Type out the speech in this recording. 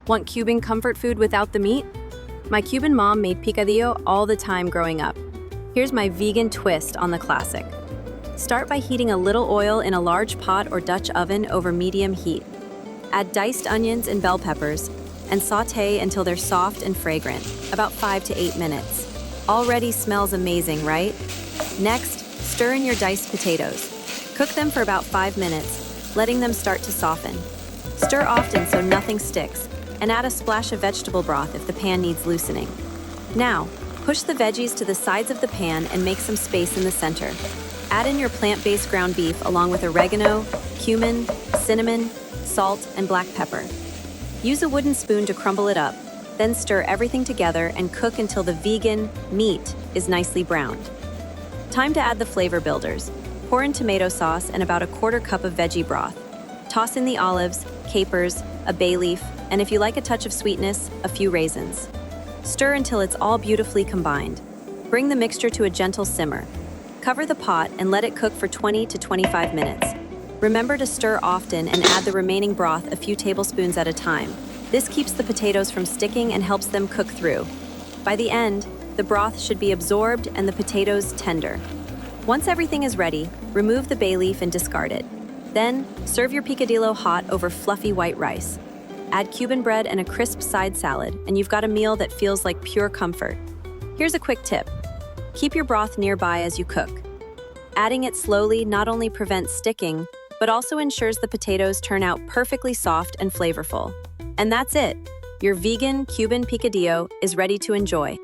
Want Cuban comfort food without the meat? My Cuban mom made picadillo all the time growing up. Here's my vegan twist on the classic. Start by heating a little oil in a large pot or Dutch oven over medium heat. Add diced onions and bell peppers and sauté until they're soft and fragrant, about 5 to 8 minutes. Already smells amazing, right? Next, stir in your diced potatoes. Cook them for about 5 minutes, letting them start to soften. Stir often so nothing sticks, and add a splash of vegetable broth if the pan needs loosening. Now, push the veggies to the sides of the pan and make some space in the center. Add in your plant-based ground beef along with oregano, cumin, cinnamon, salt, and black pepper. Use a wooden spoon to crumble it up, then stir everything together and cook until the vegan meat is nicely browned. Time to add the flavor builders. Pour in tomato sauce and about a quarter cup of veggie broth. Toss in the olives, capers, a bay leaf, and if you like a touch of sweetness, a few raisins. Stir until it's all beautifully combined. Bring the mixture to a gentle simmer. Cover the pot and let it cook for 20 to 25 minutes. Remember to stir often and add the remaining broth a few tablespoons at a time. This keeps the potatoes from sticking and helps them cook through. By the end, the broth should be absorbed and the potatoes tender. Once everything is ready, remove the bay leaf and discard it. Then, serve your picadillo hot over fluffy white rice. Add Cuban bread and a crisp side salad, and you've got a meal that feels like pure comfort. Here's a quick tip. Keep your broth nearby as you cook. Adding it slowly not only prevents sticking, but also ensures the potatoes turn out perfectly soft and flavorful. And that's it. Your vegan Cuban picadillo is ready to enjoy.